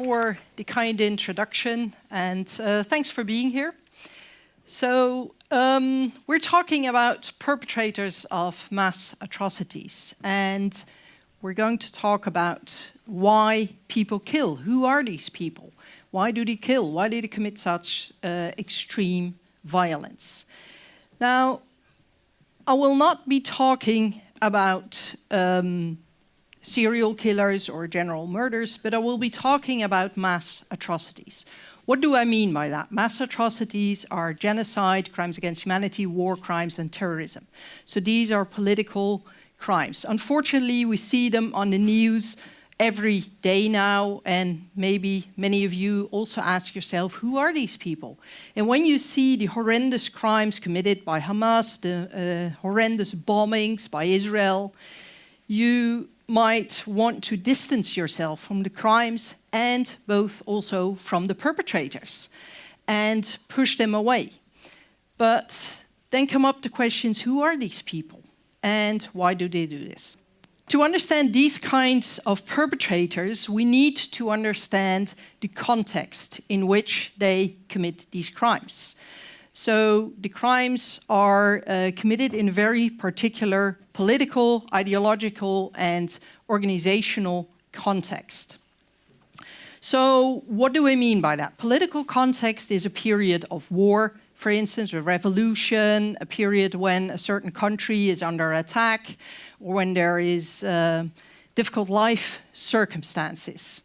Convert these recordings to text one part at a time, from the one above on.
for the kind introduction, and thanks for being here. So we're talking about perpetrators of mass atrocities, and we're going to talk about why people kill. Who are these people? Why do they kill? Why do they commit such extreme violence? Now, I will not be talking about serial killers or general murders, but I will be talking about mass atrocities. What do I mean by that? Mass atrocities are genocide, crimes against humanity, war crimes, and terrorism. So these are political crimes. Unfortunately, we see them on the news every day now, and maybe many of you also ask yourself, who are these people? And when you see the horrendous crimes committed by Hamas, the horrendous bombings by Israel, you might want to distance yourself from the crimes and both also from the perpetrators and push them away. But then come up the questions, who are these people and why do they do this? To understand these kinds of perpetrators, we need to understand the context in which they commit these crimes. So the crimes are committed in a very particular political, ideological, and organizational context. So what do I mean by that? Political context is a period of war, for instance, a revolution, a period when a certain country is under attack, or when there is difficult life circumstances.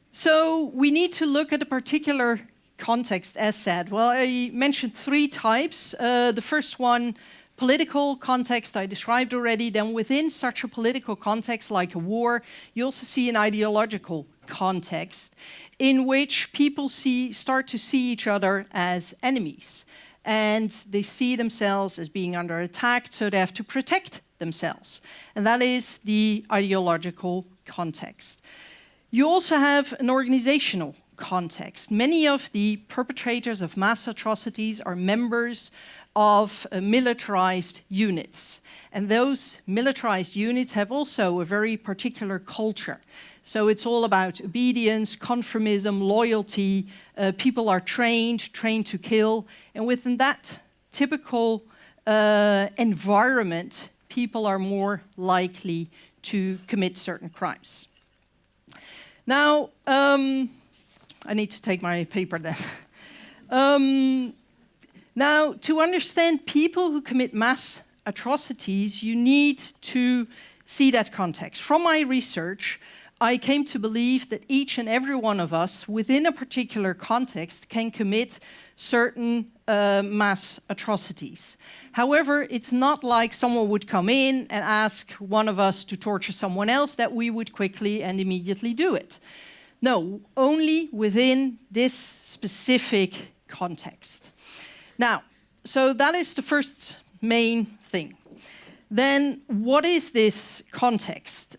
So we need to look at a particular context, as said. Well, I mentioned three types. The first one, political context, I described already. Then within such a political context, like a war, you also see an ideological context in which people start to see each other as enemies. And they see themselves as being under attack, so they have to protect themselves. And that is the ideological context. You also have an organizational context. Many of the perpetrators of mass atrocities are members of militarized units. And those militarized units have also a very particular culture. So it's all about obedience, conformism, loyalty. People are trained to kill. And within that typical environment, people are more likely to commit certain crimes. Now, I need to take my paper then. Now, to understand people who commit mass atrocities, you need to see that context. From my research, I came to believe that each and every one of us, within a particular context, can commit certain mass atrocities. However, it's not like someone would come in and ask one of us to torture someone else that we would quickly and immediately do it. No, only within this specific context. Now, so that is the first main thing. Then, what is this context?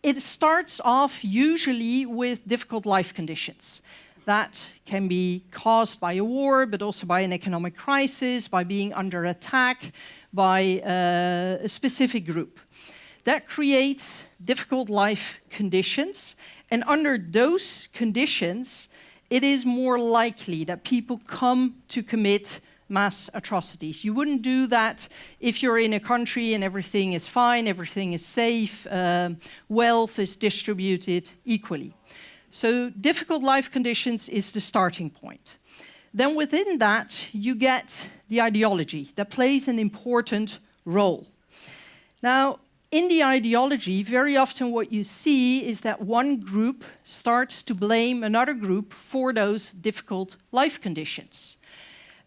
It starts off usually with difficult life conditions. That can be caused by a war, but also by an economic crisis, by being under attack, by a specific group. That creates difficult life conditions. And under those conditions, it is more likely that people come to commit mass atrocities. You wouldn't do that if you're in a country and everything is fine, everything is safe, wealth is distributed equally. So difficult life conditions is the starting point. Then within that, you get the ideology that plays an important role. Now, in the ideology, very often what you see is that one group starts to blame another group for those difficult life conditions.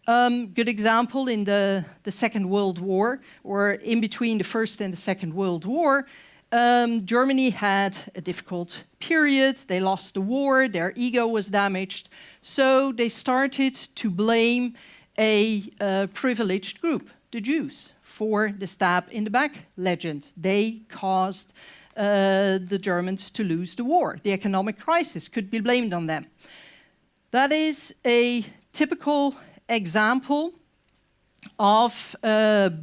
Good example in the Second World War, or in between the First and the Second World War, Germany had a difficult period. They lost the war, their ego was damaged, so they started to blame a privileged group, the Jews, for the stab in the back legend. They caused the Germans to lose the war. The economic crisis could be blamed on them. That is a typical example of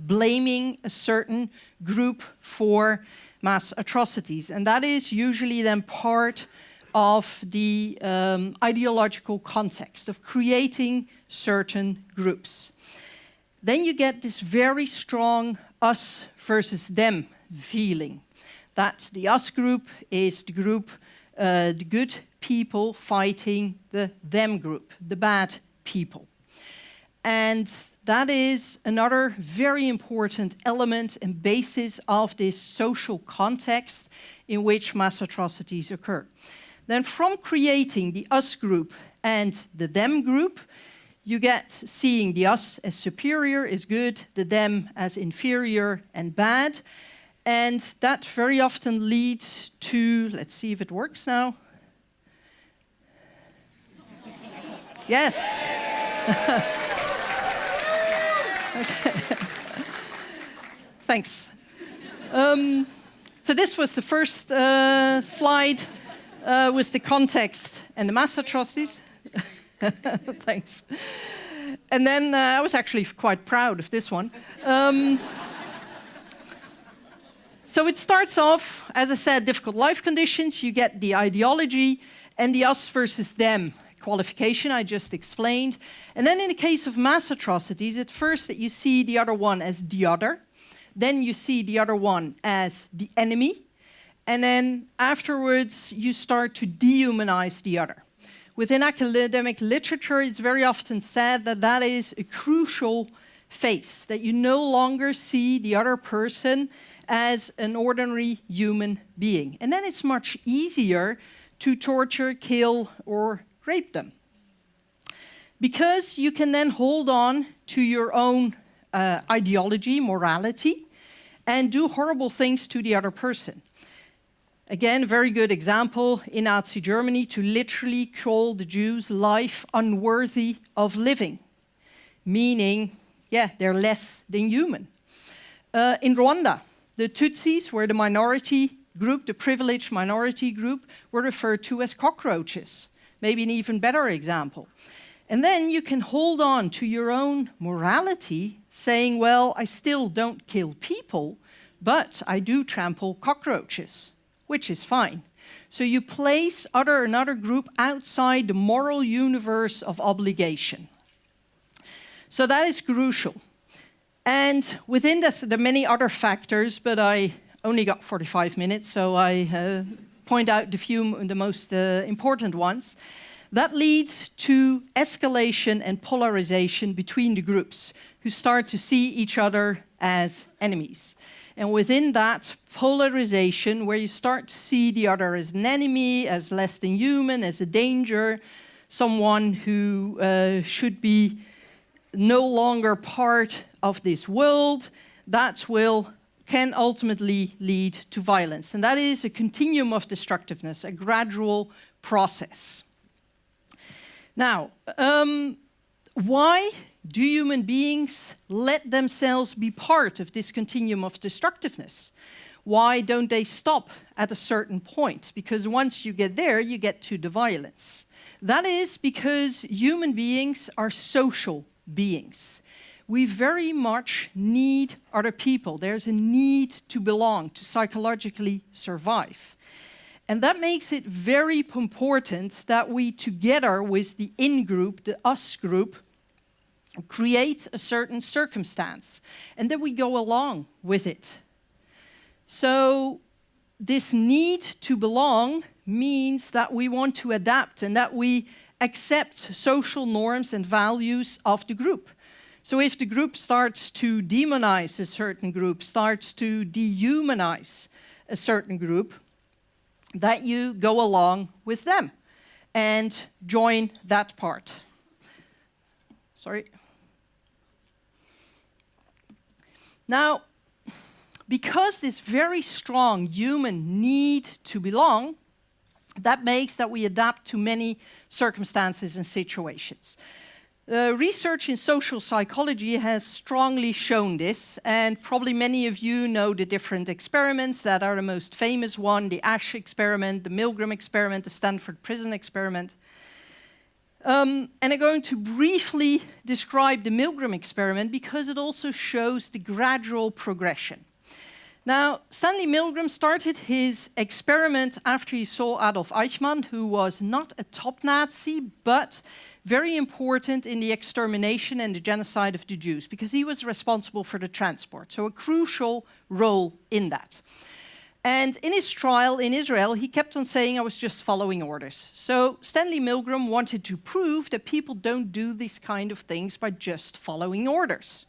blaming a certain group for mass atrocities. And that is usually then part of the ideological context of creating certain groups. Then you get this very strong us versus them feeling, that the us group is the group, the good people fighting the them group, the bad people. And that is another very important element and basis of this social context in which mass atrocities occur. Then from creating the us group and the them group, you get seeing the us as superior is good, the them as inferior and bad. And that very often leads to, let's see if it works now. Yes. Okay. Thanks. So this was the first slide, was the context and the mass atrocities. Thanks. And then I was actually quite proud of this one. So it starts off, as I said, difficult life conditions. You get the ideology and the us versus them qualification I just explained. And then in the case of mass atrocities, at first that you see the other one as the other. Then you see the other one as the enemy. And then afterwards, you start to dehumanize the other. Within academic literature, it's very often said that that is a crucial phase, that you no longer see the other person as an ordinary human being. And then it's much easier to torture, kill, or rape them. Because you can then hold on to your own ideology, morality, and do horrible things to the other person. Again, a very good example in Nazi Germany, to literally call the Jews' life unworthy of living, meaning, yeah, they're less than human. In Rwanda, the Tutsis were the minority group, the privileged minority group, were referred to as cockroaches. Maybe an even better example. And then you can hold on to your own morality, saying, well, I still don't kill people, but I do trample cockroaches, which is fine. So you place another group outside the moral universe of obligation. So that is crucial. And within this, there are many other factors, but I only got 45 minutes, so I point out the most important ones. That leads to escalation and polarization between the groups, who start to see each other as enemies. And within that polarization, where you start to see the other as an enemy, as less than human, as a danger, someone who should be no longer part of this world, that can ultimately lead to violence. And that is a continuum of destructiveness, a gradual process. Now, why do human beings let themselves be part of this continuum of destructiveness? Why don't they stop at a certain point? Because once you get there, you get to the violence. That is because human beings are social beings. We very much need other people. There's a need to belong, to psychologically survive. And that makes it very important that we, together with the in-group, the us group, create a certain circumstance, and that we go along with it. So this need to belong means that we want to adapt and that we accept social norms and values of the group. So if the group starts to demonize a certain group, starts to dehumanize a certain group, that you go along with them and join that part. Sorry. Now, because this very strong human need to belong, that makes that we adapt to many circumstances and situations. Research in social psychology has strongly shown this, and probably many of you know the different experiments that are the most famous one, the Ash experiment, the Milgram experiment, the Stanford prison experiment. And I'm going to briefly describe the Milgram experiment because it also shows the gradual progression. Now, Stanley Milgram started his experiment after he saw Adolf Eichmann, who was not a top Nazi, but very important in the extermination and the genocide of the Jews, because he was responsible for the transport, so a crucial role in that. And in his trial in Israel, he kept on saying, I was just following orders. So Stanley Milgram wanted to prove that people don't do these kind of things by just following orders.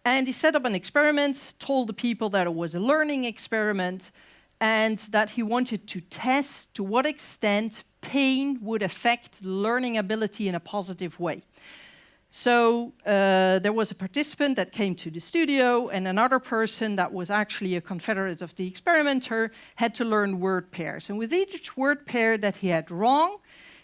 And he set up an experiment, told the people that it was a learning experiment, and that he wanted to test to what extent pain would affect learning ability in a positive way. So there was a participant that came to the studio, and another person that was actually a confederate of the experimenter had to learn word pairs. And with each word pair that he had wrong,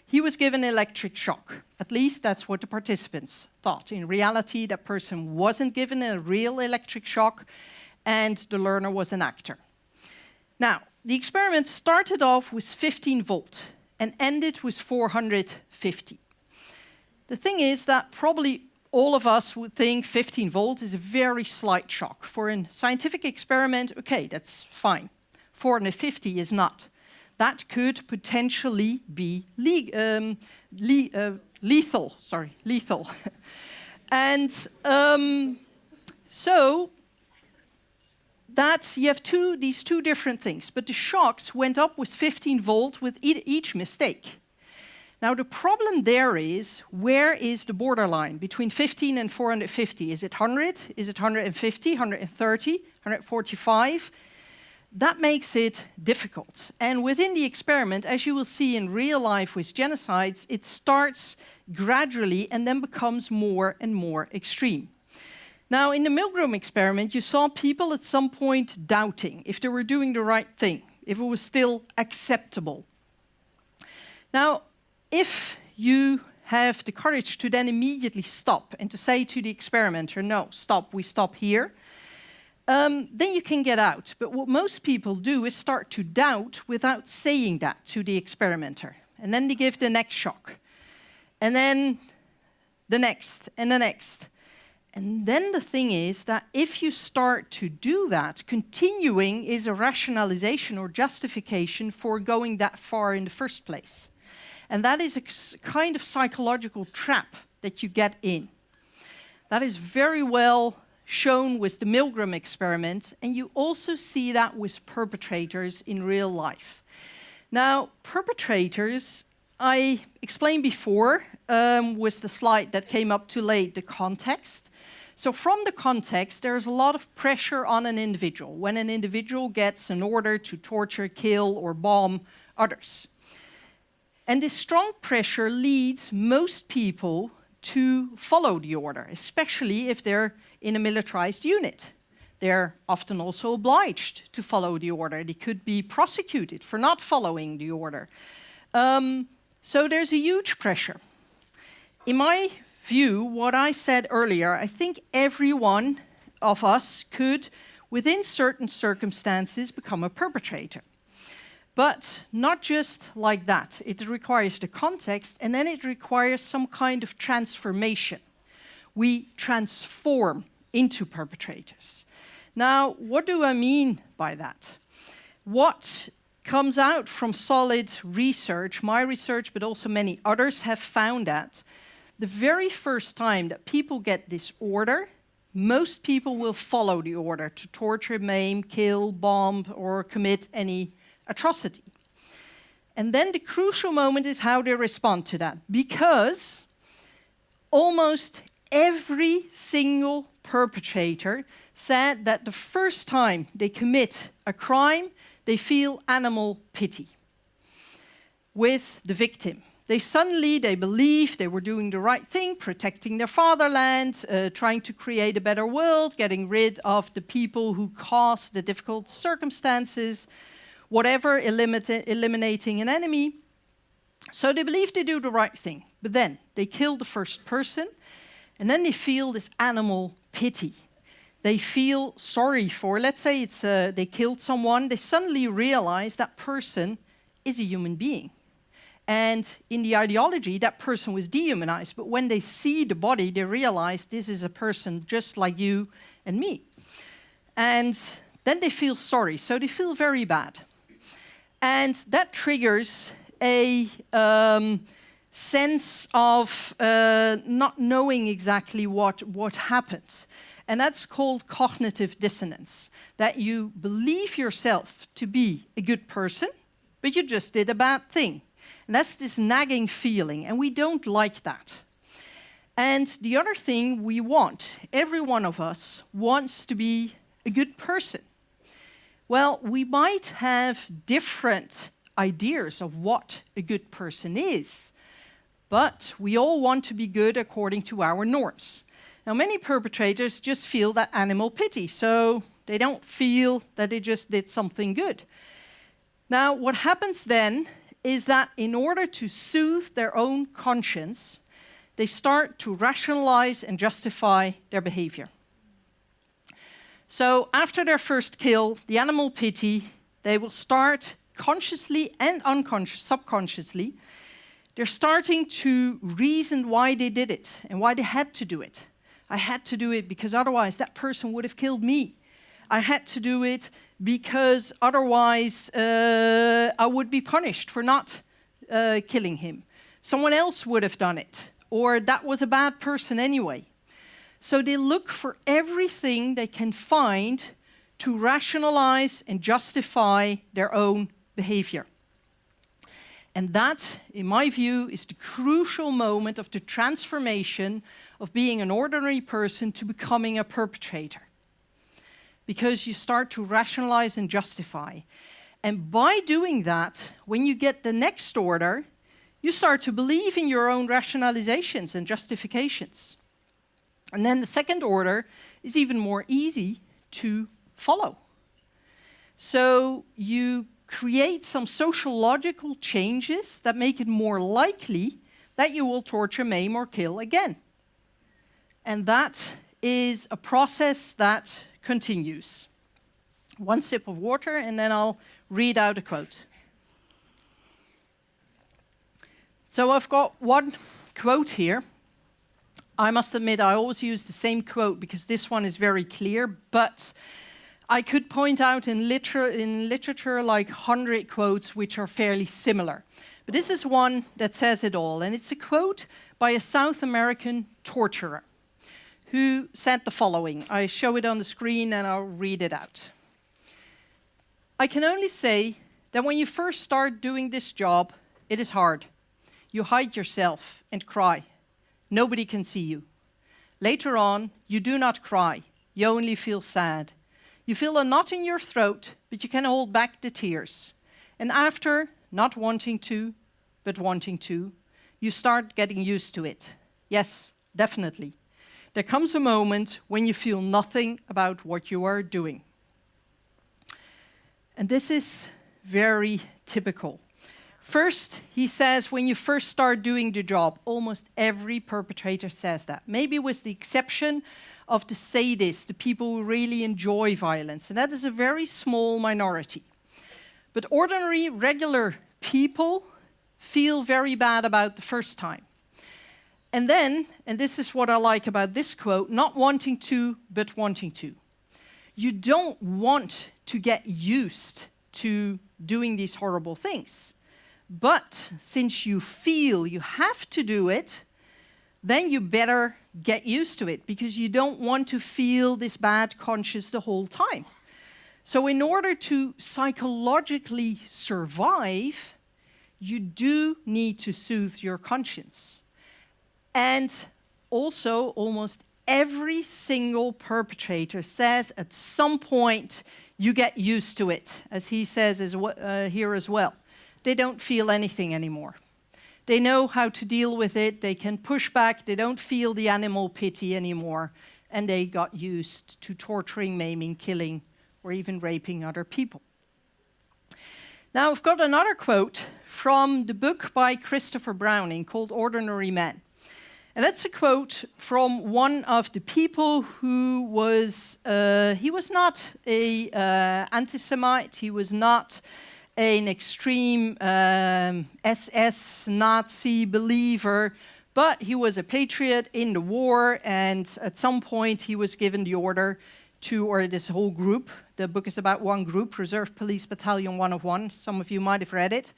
he was given electric shock. At least that's what the participants thought. In reality, that person wasn't given a real electric shock, and the learner was an actor. Now, the experiment started off with 15 volt and ended with 450. The thing is that probably all of us would think 15 volt is a very slight shock. For a scientific experiment, okay, that's fine. 450 is not. That could potentially be lethal. And so that you have these two different things, but the shocks went up with 15 volt with each mistake. Now the problem there is, where is the borderline between 15 and 450? Is it 100? Is it 150, 130, 145? That makes it difficult. And within the experiment, as you will see in real life with genocides, it starts gradually and then becomes more and more extreme. Now, in the Milgram experiment, you saw people at some point doubting if they were doing the right thing, if it was still acceptable. Now, if you have the courage to then immediately stop and to say to the experimenter, no, stop, we stop here, then you can get out. But what most people do is start to doubt without saying that to the experimenter. And then they give the next shock. And then the next, and the next. And then the thing is that if you start to do that, continuing is a rationalization or justification for going that far in the first place. And that is a kind of psychological trap that you get in. That is very well shown with the Milgram experiment, and you also see that with perpetrators in real life. Now, perpetrators, I explained before, with the slide that came up too late, the context. So from the context, there's a lot of pressure on an individual when an individual gets an order to torture, kill, or bomb others. And this strong pressure leads most people to follow the order, especially if they're in a militarized unit. They're often also obliged to follow the order. They could be prosecuted for not following the order. So there's a huge pressure. In my view, what I said earlier, I think every one of us could, within certain circumstances, become a perpetrator. But not just like that. It requires the context, and then it requires some kind of transformation. We transform into perpetrators. Now, what do I mean by that? What comes out from solid research, my research, but also many others have found that the very first time that people get this order, most people will follow the order to torture, maim, kill, bomb, or commit any atrocity. And then the crucial moment is how they respond to that, because almost every single perpetrator said that the first time they commit a crime, they feel animal pity with the victim. They believe they were doing the right thing, protecting their fatherland, trying to create a better world, getting rid of the people who caused the difficult circumstances, whatever, eliminating an enemy. So they believe they do the right thing. But then they kill the first person, and then they feel this animal pity. They feel sorry for, let's say they killed someone, they suddenly realize that person is a human being. And in the ideology, that person was dehumanized. But when they see the body, they realize this is a person just like you and me. And then they feel sorry, so they feel very bad. And that triggers a sense of not knowing exactly what happened. And that's called cognitive dissonance, that you believe yourself to be a good person, but you just did a bad thing. And that's this nagging feeling, and we don't like that. And the other thing we want, every one of us wants to be a good person. Well, we might have different ideas of what a good person is, but we all want to be good according to our norms. Now, many perpetrators just feel that animal pity, so they don't feel that they just did something good. Now, what happens then is that in order to soothe their own conscience, they start to rationalize and justify their behavior. So after their first kill, the animal pity, they will start consciously and subconsciously, they're starting to reason why they did it and why they had to do it. I had to do it because otherwise that person would have killed me. I had to do it because otherwise I would be punished for not killing him. Someone else would have done it, or that was a bad person anyway. So they look for everything they can find to rationalize and justify their own behavior. And that, in my view, is the crucial moment of the transformation of being an ordinary person to becoming a perpetrator. Because you start to rationalize and justify. And by doing that, when you get the next order, you start to believe in your own rationalizations and justifications. And then the second order is even more easy to follow. So you create some sociological changes that make it more likely that you will torture, maim, or kill again. And that is a process that continues. One sip of water, and then I'll read out a quote. So I've got one quote here. I must admit, I always use the same quote because this one is very clear, but I could point out in literature like 100 quotes which are fairly similar. But this is one that says it all, and it's a quote by a South American torturer who said the following. I show it on the screen and I'll read it out. I can only say that when you first start doing this job, it is hard. You hide yourself and cry. Nobody can see you. Later on, you do not cry. You only feel sad. You feel a knot in your throat, but you can hold back the tears. And after, not wanting to, but wanting to, you start getting used to it. Yes, definitely. There comes a moment when you feel nothing about what you are doing. And this is very typical. First, he says, when you first start doing the job, almost every perpetrator says that. Maybe with the exception of the sadists, the people who really enjoy violence. And that is a very small minority. But ordinary, regular people feel very bad about the first time. And then, and this is what I like about this quote, not wanting to, but wanting to. You don't want to get used to doing these horrible things. But since you feel you have to do it, then you better get used to it because you don't want to feel this bad conscience the whole time. So in order to psychologically survive, you do need to soothe your conscience. And also, almost every single perpetrator says at some point you get used to it, as he says here as well. They don't feel anything anymore. They know how to deal with it. They can push back. They don't feel the animal pity anymore. And they got used to torturing, maiming, killing, or even raping other people. Now, I've got another quote from the book by Christopher Browning called Ordinary Men. And that's a quote from one of the people who was, he was not an anti-Semite, he was not an extreme SS Nazi believer, but he was a patriot in the war, and at some point he was given the order or this whole group. The book is about one group, Reserve Police Battalion 101. Some of you might have read it.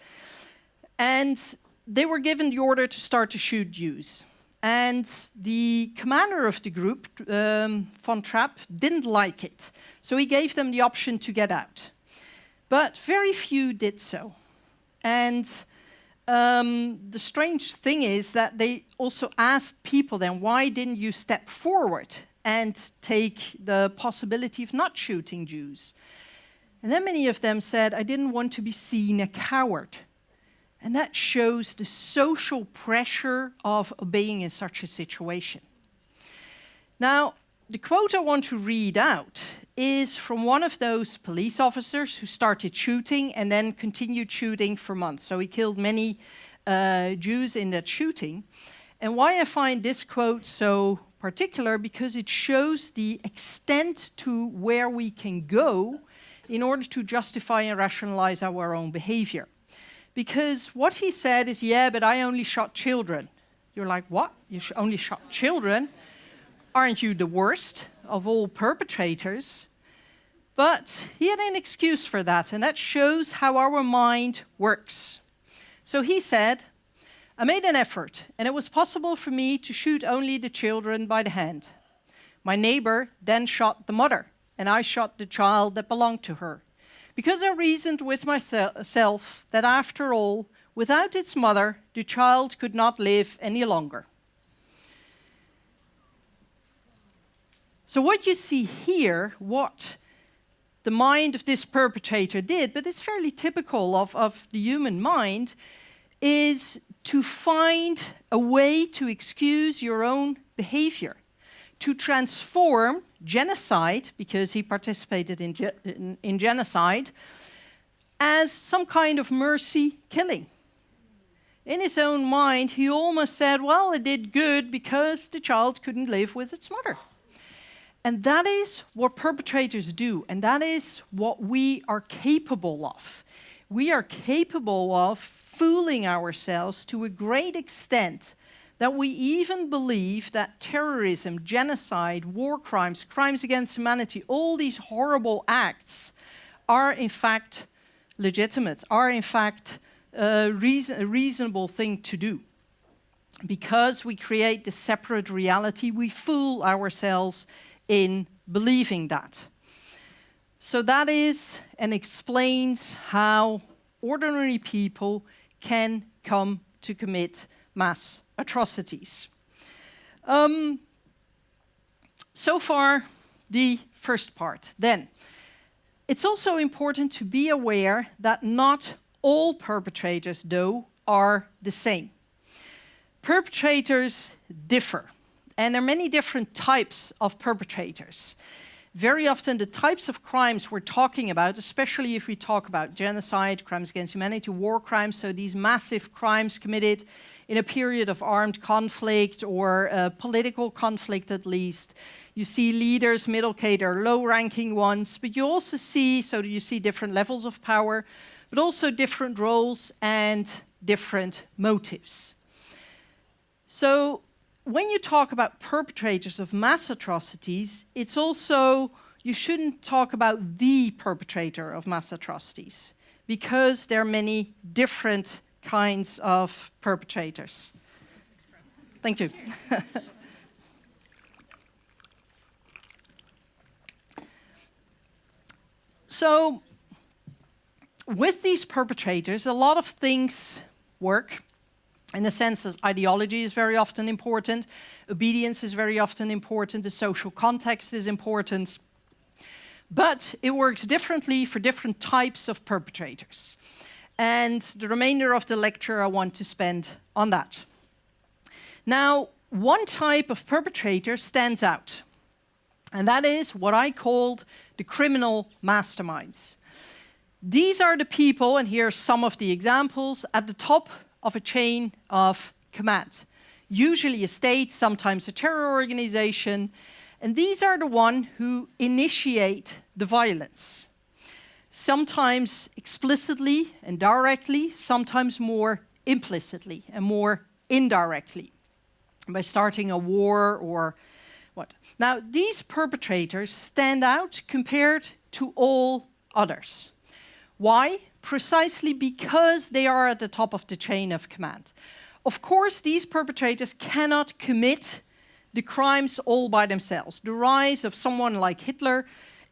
And they were given the order to start to shoot Jews. And the commander of the group, von Trapp, didn't like it. So he gave them the option to get out. But very few did so. And the strange thing is that they also asked people then, why didn't you step forward and take the possibility of not shooting Jews? And then many of them said, I didn't want to be seen a coward. And that shows the social pressure of obeying in such a situation. Now, the quote I want to read out is from one of those police officers who started shooting and then continued shooting for months. So he killed many Jews in that shooting. And why I find this quote so particular, because it shows the extent to where we can go in order to justify and rationalize our own behavior. Because what he said is, yeah, but I only shot children. You're like, what? You only shot children? Aren't you the worst of all perpetrators? But he had an excuse for that, and that shows how our mind works. So he said, I made an effort, and it was possible for me to shoot only the children by the hand. My neighbor then shot the mother, and I shot the child that belonged to her. Because I reasoned with myself that after all, without its mother, the child could not live any longer. So what you see here, what the mind of this perpetrator did, but it's fairly typical of the human mind, is to find a way to excuse your own behavior, to transform genocide, because he participated in genocide, as some kind of mercy killing. In his own mind, he almost said, well, it did good because the child couldn't live with its mother. And that is what perpetrators do, and that is what we are capable of. We are capable of fooling ourselves to a great extent that we even believe that terrorism, genocide, war crimes, crimes against humanity, all these horrible acts are in fact legitimate, are in fact a reasonable thing to do. Because we create this separate reality, we fool ourselves in believing that. So that is and explains how ordinary people can come to commit mass atrocities. So far, the first part. Then, it's also important to be aware that not all perpetrators, though, are the same. Perpetrators differ, and there are many different types of perpetrators. Very often the types of crimes we're talking about, especially if we talk about genocide, crimes against humanity, war crimes, so these massive crimes committed in a period of armed conflict or political conflict at least. You see leaders, middle cadre, low-ranking ones, but you also see, so you see different levels of power, but also different roles and different motives. So when you talk about perpetrators of mass atrocities, it's also, you shouldn't talk about the perpetrator of mass atrocities, because there are many different kinds of perpetrators. Thank you. So, with these perpetrators, a lot of things work. In the sense that ideology is very often important, obedience is very often important, the social context is important. But it works differently for different types of perpetrators. And the remainder of the lecture I want to spend on that. Now, one type of perpetrator stands out. And that is what I called the criminal masterminds. These are the people, and here are some of the examples, at the top of a chain of command. Usually a state, sometimes a terror organization, and these are the ones who initiate the violence. Sometimes explicitly and directly, sometimes more implicitly and more indirectly. By starting a war or What? Now, these perpetrators stand out compared to all others. Why? Precisely because they are at the top of the chain of command. Of course, these perpetrators cannot commit the crimes all by themselves. The rise of someone like Hitler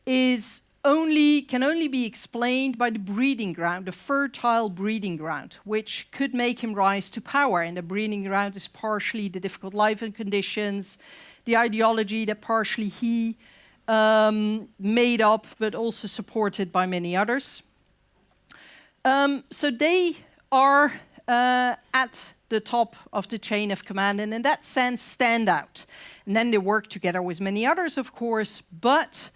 can only be explained by the breeding ground, the fertile breeding ground, which could make him rise to power. And the breeding ground is partially the difficult life conditions, the ideology that partially he made up, but also supported by many others. So they are at the top of the chain of command, and in that sense stand out. And then they work together with many others, of course, but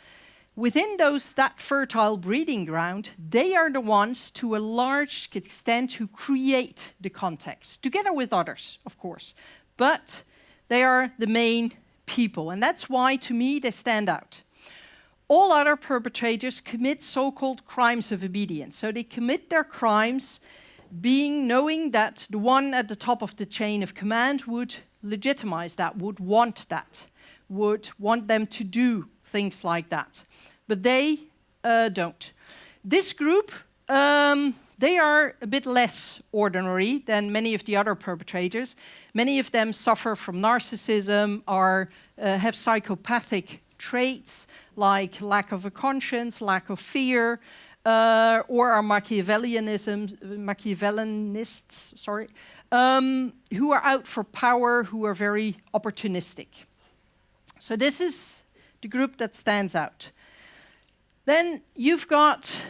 within that fertile breeding ground, they are the ones to a large extent who create the context, together with others, of course. But they are the main people, and that's why, to me, they stand out. All other perpetrators commit so-called crimes of obedience. So they commit their crimes knowing that the one at the top of the chain of command would legitimize that, would want them to do things like that. But they don't. This group, they are a bit less ordinary than many of the other perpetrators. Many of them suffer from narcissism, have psychopathic traits like lack of a conscience, lack of fear, or are Machiavellianists, who are out for power, who are very opportunistic. So this is the group that stands out. Then you've got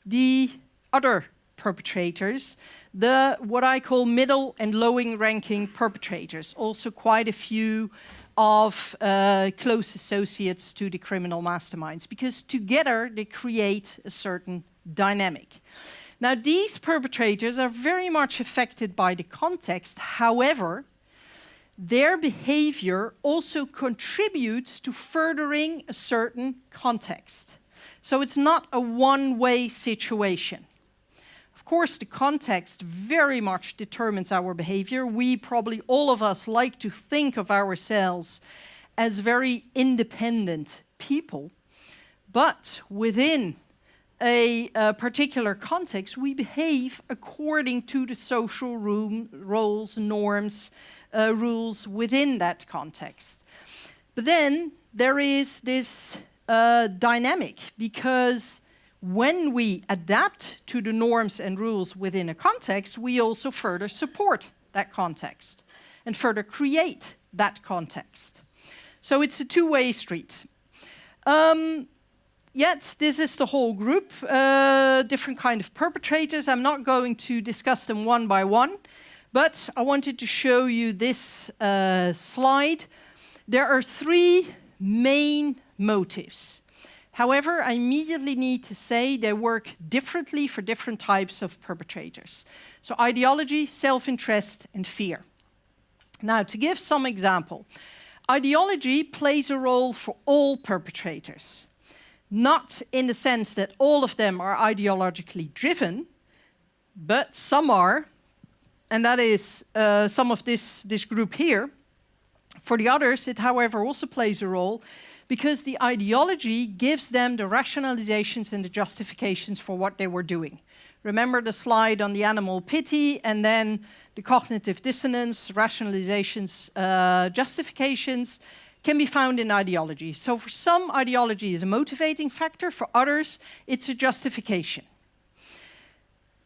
the other perpetrators, what I call middle and low-ranking perpetrators, also quite a few of close associates to the criminal masterminds, because together they create a certain dynamic. Now, these perpetrators are very much affected by the context. However, their behavior also contributes to furthering a certain context. So it's not a one-way situation. Of course, the context very much determines our behavior. We probably, all of us, like to think of ourselves as very independent people. But within a particular context, we behave according to the social roles, norms, rules within that context. But then there is this dynamic, because when we adapt to the norms and rules within a context, we also further support that context and further create that context. So it's a two-way street. Yet this is the whole group, different kind of perpetrators. I'm not going to discuss them one by one, but I wanted to show you this slide. There are three main motives. However, I immediately need to say they work differently for different types of perpetrators. So ideology, self-interest, and fear. Now, to give some example, ideology plays a role for all perpetrators. Not in the sense that all of them are ideologically driven, but some are, and that is some of this group here. For the others, it, however, also plays a role because the ideology gives them the rationalizations and the justifications for what they were doing. Remember the slide on the animal pity, and then the cognitive dissonance, rationalizations, justifications can be found in ideology. So for some, ideology is a motivating factor. For others, it's a justification.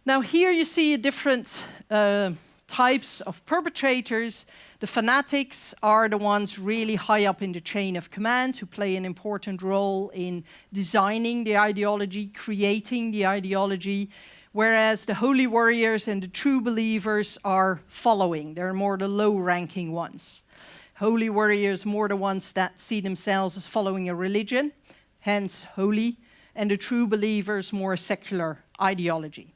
Now here you see different types of perpetrators. The fanatics are the ones really high up in the chain of command who play an important role in designing the ideology, creating the ideology, whereas the holy warriors and the true believers are following. They're more the low-ranking ones. Holy warriors more the ones that see themselves as following a religion, hence holy, and the true believers more a secular ideology.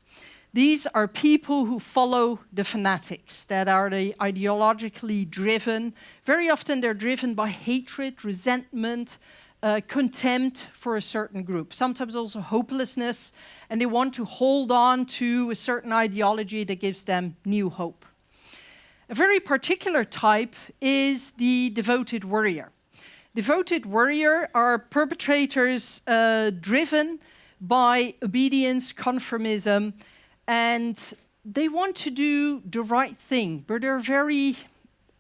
These are people who follow the fanatics, that are the ideologically driven. Very often they're driven by hatred, resentment, contempt for a certain group, sometimes also hopelessness, and they want to hold on to a certain ideology that gives them new hope. A very particular type is the devoted warrior. Devoted warrior are perpetrators driven by obedience, conformism, and they want to do the right thing, but they're very,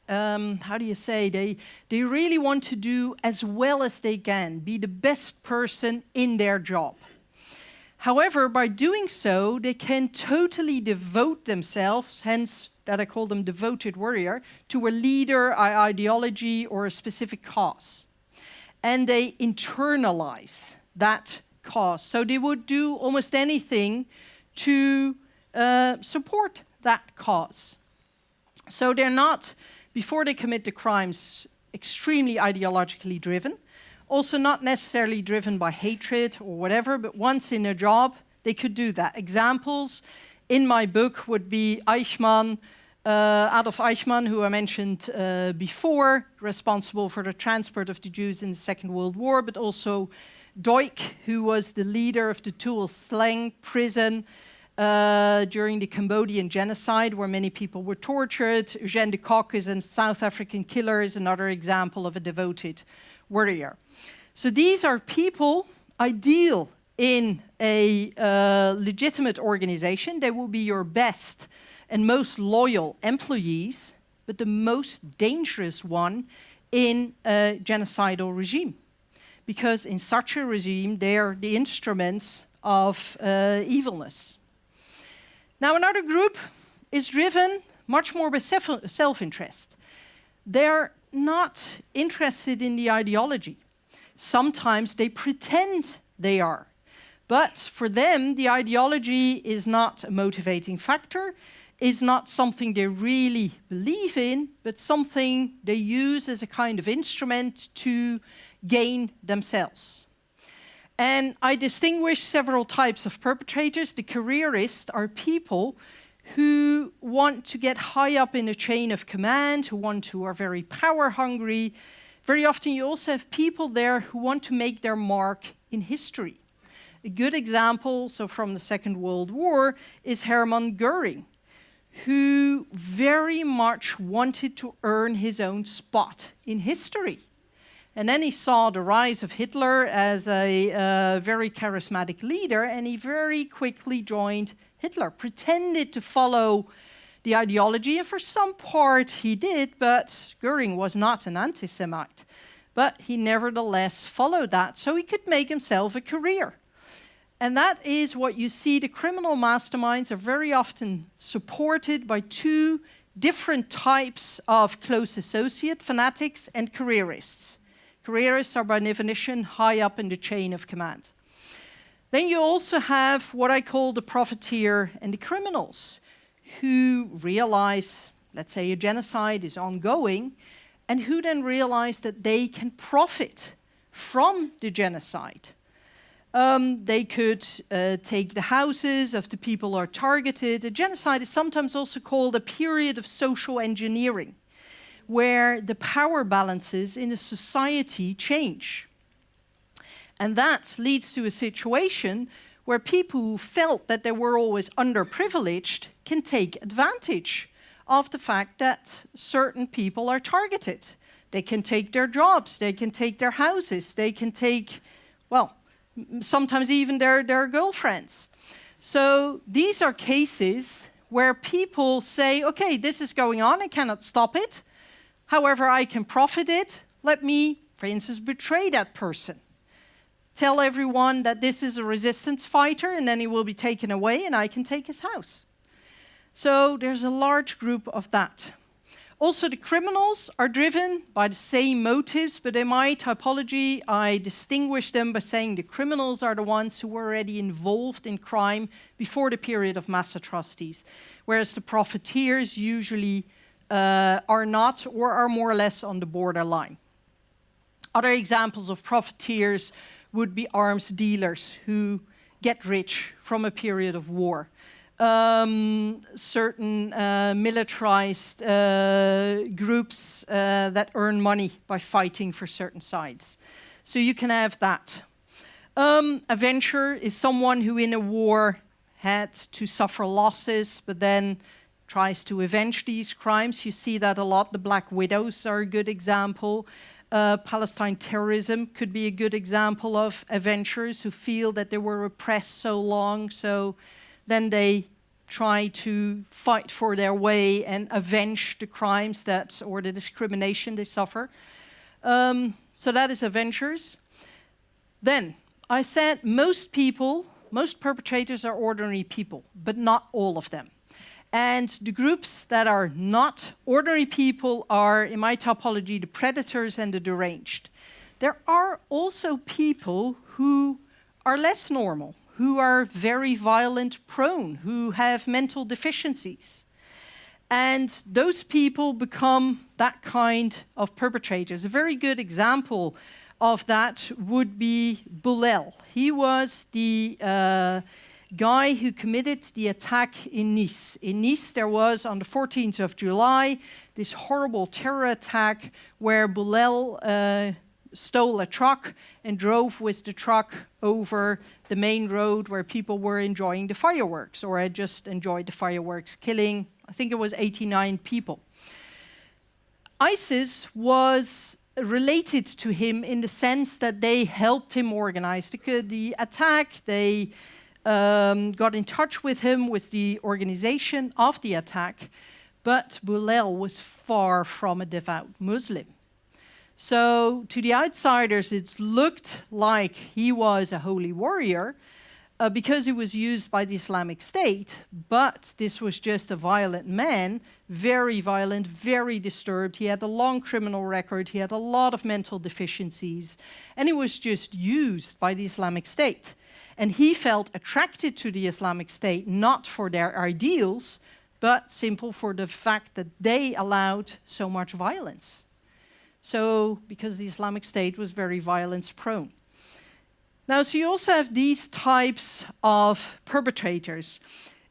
how do you say, they really want to do as well as they can, be the best person in their job. However, by doing so, they can totally devote themselves, hence that I call them devoted warrior, to a leader, ideology, or a specific cause. And they internalize that cause. So they would do almost anything to support that cause. So they're not, before they commit the crimes, extremely ideologically driven. Also not necessarily driven by hatred or whatever, but once in a job, they could do that. Examples in my book would be Eichmann, Adolf Eichmann, who I mentioned before, responsible for the transport of the Jews in the Second World War, but also Duch, who was the leader of the Tuol Sleng prison during the Cambodian genocide, where many people were tortured. Eugène de Kock is a South African killer, is another example of a devoted warrior. So these are people ideal in a legitimate organization. They will be your best and most loyal employees, but the most dangerous one in a genocidal regime. Because in such a regime, they are the instruments of evilness. Now, another group is driven much more by self-interest. They're not interested in the ideology. Sometimes they pretend they are. But for them, the ideology is not a motivating factor, is not something they really believe in, but something they use as a kind of instrument to gain themselves. And I distinguish several types of perpetrators. The careerists are people who want to get high up in the chain of command, who are very power hungry. Very often you also have people there who want to make their mark in history. A good example, so from the Second World War, is Hermann Göring, who very much wanted to earn his own spot in history. And then he saw the rise of Hitler as a very charismatic leader, and he very quickly joined Hitler, pretended to follow the ideology, and for some part he did, but Göring was not an anti-Semite. But he nevertheless followed that, so he could make himself a career. And that is what you see. The criminal masterminds are very often supported by two different types of close associate, fanatics and careerists. Careerists are by definition high up in the chain of command. Then you also have what I call the profiteer and the criminals, who realize, let's say, a genocide is ongoing, and who then realize that they can profit from the genocide. They could take the houses of the people who are targeted. A genocide is sometimes also called a period of social engineering, where the power balances in a society change. And that leads to a situation where people who felt that they were always underprivileged can take advantage of the fact that certain people are targeted. They can take their jobs, they can take their houses, they can take, well, sometimes even their girlfriends. So these are cases where people say, okay, this is going on, I cannot stop it. However, I can profit it. Let me, for instance, betray that person. Tell everyone that this is a resistance fighter, and then he will be taken away and I can take his house. So there's a large group of that. Also, the criminals are driven by the same motives, but in my typology, I distinguish them by saying the criminals are the ones who were already involved in crime before the period of mass atrocities, whereas the profiteers usually are not, or are more or less on the borderline. Other examples of profiteers would be arms dealers who get rich from a period of war. Certain militarized groups that earn money by fighting for certain sides. So you can have that. Avenger is someone who in a war had to suffer losses, but then tries to avenge these crimes. You see that a lot. The Black Widows are a good example. Palestine terrorism could be a good example of avengers who feel that they were oppressed so long, so then they try to fight for their way and avenge the crimes that, or the discrimination they suffer. So that is avengers. Then, I said most perpetrators are ordinary people, but not all of them. And the groups that are not ordinary people are, in my typology, the predators and the deranged. There are also people who are less normal, who are very violent prone, who have mental deficiencies. And those people become that kind of perpetrators. A very good example of that would be Boulel. He was the guy who committed the attack in Nice. In Nice, there was, on the 14th of July, this horrible terror attack where Boulel stole a truck and drove with the truck over the main road where people were enjoying the fireworks, or had just enjoyed the fireworks, killing, I think it was 89 people. ISIS was related to him in the sense that they helped him organize the attack. They got in touch with him, with the organization of the attack, but Boulel was far from a devout Muslim. So to the outsiders, it looked like he was a holy warrior because he was used by the Islamic State, but this was just a violent man, very violent, very disturbed. He had a long criminal record, he had a lot of mental deficiencies, and he was just used by the Islamic State. And he felt attracted to the Islamic State, not for their ideals, but simply for the fact that they allowed so much violence. So, because the Islamic State was very violence prone. Now, so you also have these types of perpetrators.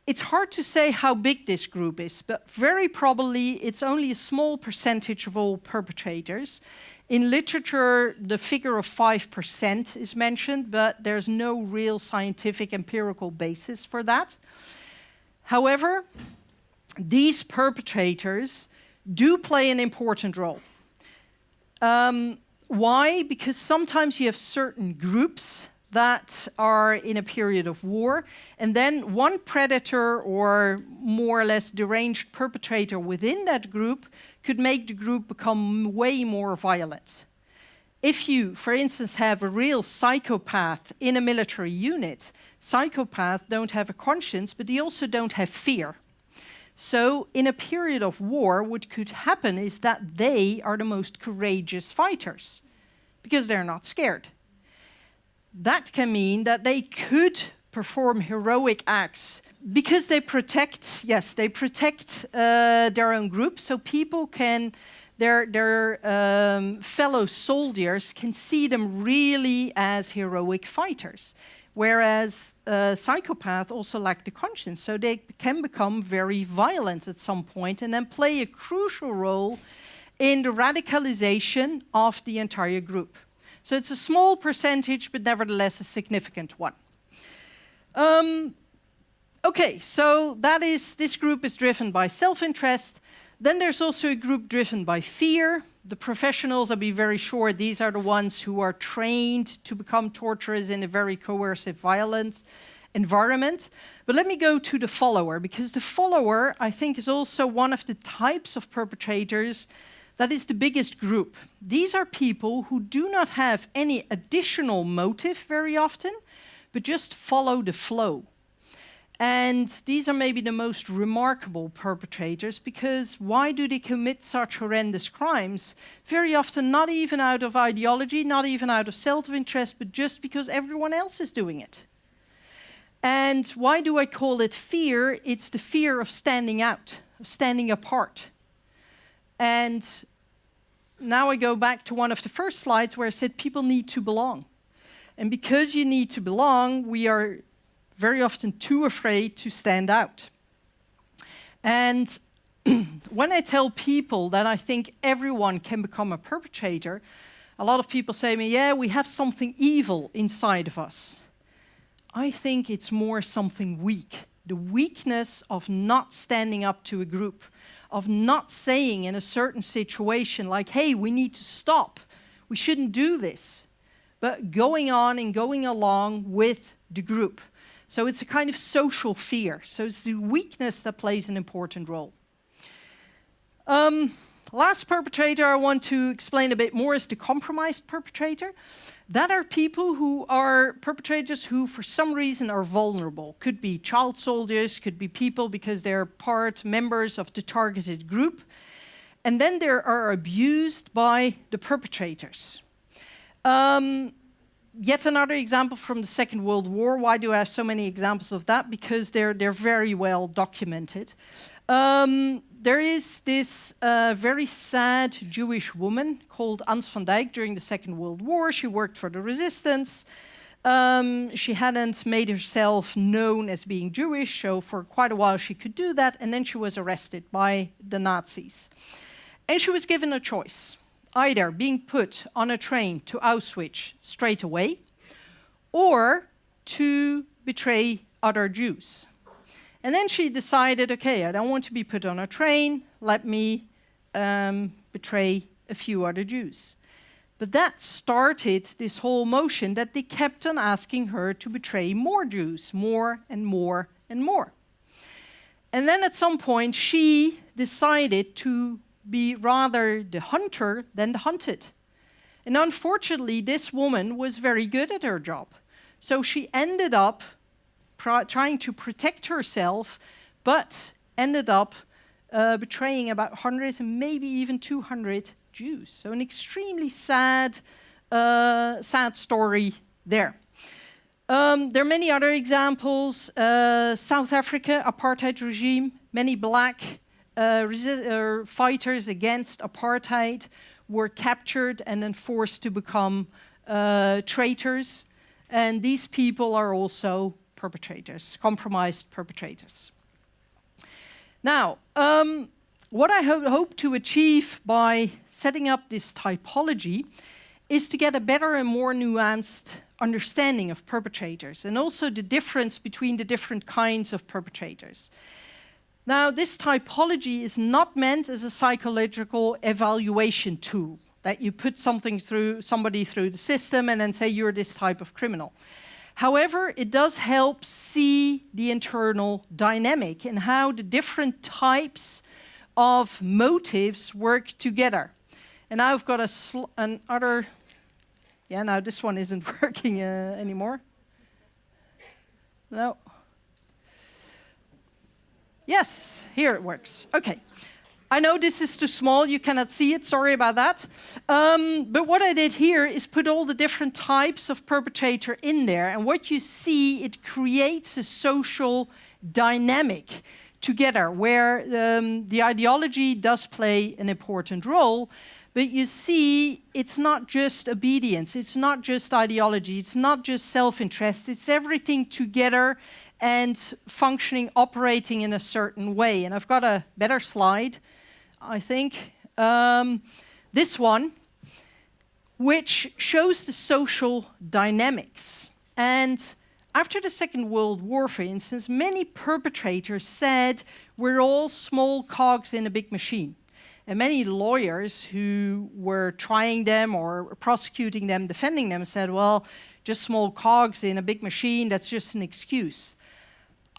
It's hard to say how big this group is, but very probably it's only a small percentage of all perpetrators. In literature, the figure of 5% is mentioned, but there's no real scientific empirical basis for that. However, these perpetrators do play an important role. Why? Because sometimes you have certain groups that are in a period of war, and then one predator or more or less deranged perpetrator within that group could make the group become way more violent. If you, for instance, have a real psychopath in a military unit, psychopaths don't have a conscience, but they also don't have fear. So in a period of war, what could happen is that they are the most courageous fighters because they're not scared. That can mean that they could perform heroic acts because they protect, their own group, so people can, their fellow soldiers can see them really as heroic fighters. Whereas psychopaths also lack the conscience, so they can become very violent at some point and then play a crucial role in the radicalization of the entire group. So it's a small percentage, but nevertheless a significant one. Okay, so this group is driven by self-interest. Then there's also a group driven by fear. The professionals, I'll be very sure, these are the ones who are trained to become torturers in a very coercive, violent environment. But let me go to the follower, because the follower, I think, is also one of the types of perpetrators that is the biggest group. These are people who do not have any additional motive very often, but just follow the flow. And these are maybe the most remarkable perpetrators, because why do they commit such horrendous crimes? Very often not even out of ideology, not even out of self-interest, but just because everyone else is doing it. And why do I call it fear? It's the fear of standing out, of standing apart. And now I go back to one of the first slides where I said people need to belong. And because you need to belong, we are very often too afraid to stand out. And when I tell people that I think everyone can become a perpetrator, a lot of people say to me, yeah, we have something evil inside of us. I think it's more something weak. The weakness of not standing up to a group, of not saying in a certain situation like, hey, we need to stop. we shouldn't do this, but going on and going along with the group. So it's a kind of social fear. So it's the weakness that plays an important role. Last perpetrator I want to explain a bit more is the compromised perpetrator. That are people who are perpetrators who for some reason are vulnerable. Could be child soldiers, could be people because they're members of the targeted group. And then they are abused by the perpetrators. Yet another example from the Second World War. Why do I have so many examples of that? Because they're very well documented. There is this very sad Jewish woman called Ans van Dijk during the Second World War. She worked for the resistance. She hadn't made herself known as being Jewish, so for quite a while she could do that, and then she was arrested by the Nazis. And she was given a choice, either being put on a train to Auschwitz straight away, or to betray other Jews. And then she decided, okay, I don't want to be put on a train, let me betray a few other Jews. But that started this whole motion that they kept on asking her to betray more Jews, more and more and more. And then at some point she decided to be rather the hunter than the hunted. And unfortunately, this woman was very good at her job. So she ended up trying to protect herself, but ended up betraying about 100 and maybe even 200 Jews. So an extremely sad story there. There are many other examples. South Africa, apartheid regime, many black fighters against apartheid were captured and then forced to become traitors. And these people are also perpetrators, compromised perpetrators. Now, what I hope to achieve by setting up this typology is to get a better and more nuanced understanding of perpetrators and also the difference between the different kinds of perpetrators. Now, this typology is not meant as a psychological evaluation tool that you put somebody through the system and then say you're this type of criminal. However, it does help see the internal dynamic and how the different types of motives work together. And now I've got another... Yeah, now this one isn't working anymore. No. Yes, here it works. Okay. I know this is too small, you cannot see it, sorry about that. But what I did here is put all the different types of perpetrator in there, and what you see, it creates a social dynamic together, where the ideology does play an important role, but you see it's not just obedience, it's not just ideology, it's not just self-interest, it's everything together and functioning, operating in a certain way. And I've got a better slide, I think, this one, which shows the social dynamics. And after the Second World War, for instance, many perpetrators said we're all small cogs in a big machine. And many lawyers who were trying them or prosecuting them, defending them, said, well, just small cogs in a big machine, that's just an excuse.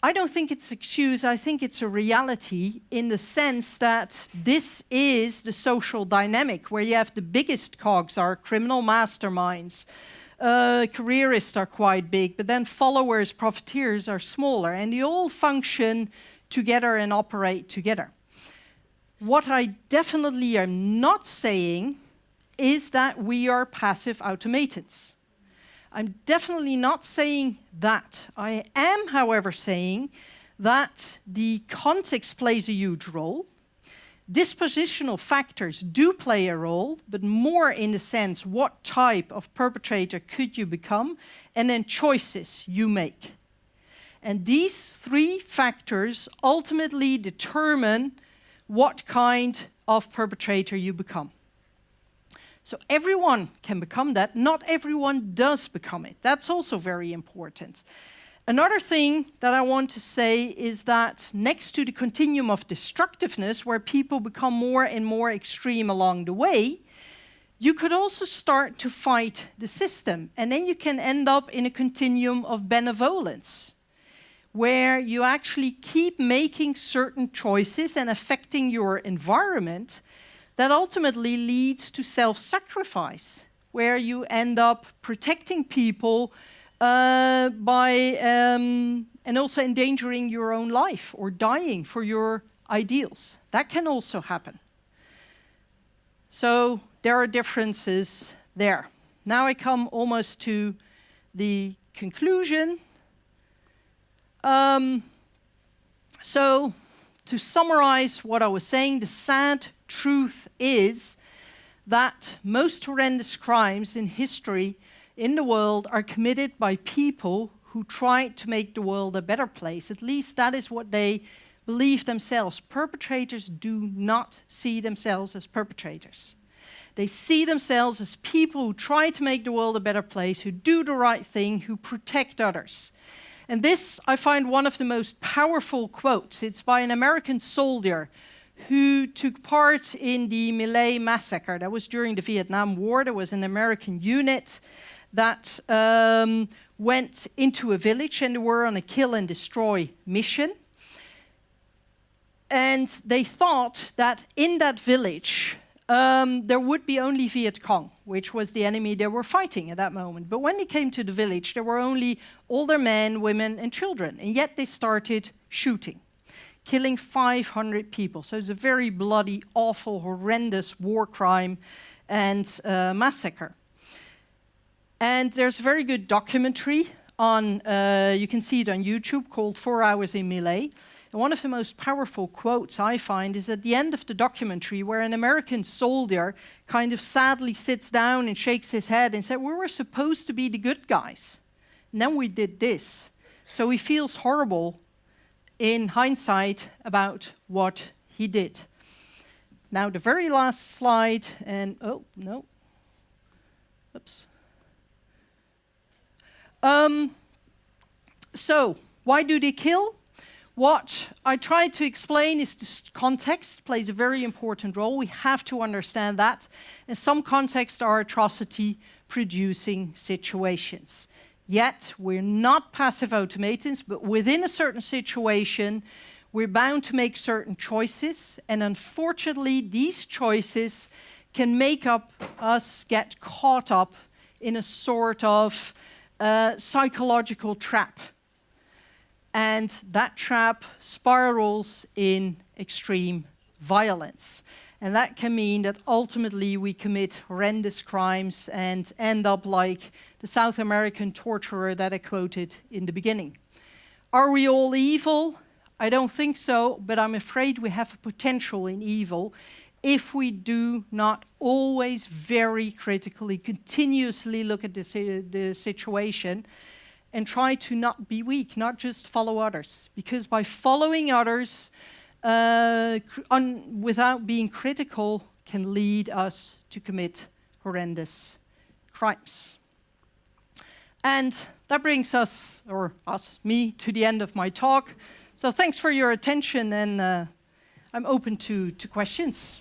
I don't think it's an excuse, I think it's a reality in the sense that this is the social dynamic where you have the biggest cogs are criminal masterminds, careerists are quite big, but then followers, profiteers are smaller, and they all function together and operate together. What I definitely am not saying is that we are passive automatons. I'm definitely not saying that. I am, however, saying that the context plays a huge role. Dispositional factors do play a role, but more in the sense what type of perpetrator could you become, and then choices you make. And these three factors ultimately determine what kind of perpetrator you become. So everyone can become that. Not everyone does become it. That's also very important. Another thing that I want to say is that next to the continuum of destructiveness, where people become more and more extreme along the way, you could also start to fight the system. And then you can end up in a continuum of benevolence, where you actually keep making certain choices and affecting your environment that ultimately leads to self-sacrifice, where you end up protecting people and also endangering your own life or dying for your ideals. That can also happen. So there are differences there. Now I come almost to the conclusion. So to summarize what I was saying, the sad truth is that most horrendous crimes in history in the world are committed by people who try to make the world a better place. At least that is what they believe themselves. Perpetrators do not see themselves as perpetrators. They see themselves as people who try to make the world a better place, who do the right thing, who protect others. And this, I find, one of the most powerful quotes. It's by an American soldier who took part in the My Lai massacre. That was during the Vietnam War. There was an American unit that went into a village, and they were on a kill and destroy mission. And they thought that in that village there would be only Viet Cong, which was the enemy they were fighting at that moment. But when they came to the village, there were only older men, women, and children. And yet they started shooting, killing 500 people. So it's a very bloody, awful, horrendous war crime and massacre. And there's a very good documentary on, you can see it on YouTube, called 4 Hours in My Lai. And one of the most powerful quotes I find is at the end of the documentary, where an American soldier kind of sadly sits down and shakes his head and said, we were supposed to be the good guys, and then we did this. So he feels horrible in hindsight about what he did. Now the very last slide, and oh, no. Oops. So, why do they kill? What I tried to explain is the context plays a very important role. We have to understand that. And some contexts are atrocity-producing situations. Yet, we're not passive automatons, but within a certain situation, we're bound to make certain choices. And unfortunately, these choices can make us get caught up in a sort of psychological trap. And that trap spirals in extreme violence. And that can mean that ultimately we commit horrendous crimes and end up like the South American torturer that I quoted in the beginning. Are we all evil? I don't think so, but I'm afraid we have a potential in evil if we do not always very critically, continuously look at the situation and try to not be weak, not just follow others. Because by following others without being critical can lead us to commit horrendous crimes. And that brings me, to the end of my talk. So thanks for your attention, and I'm open to questions.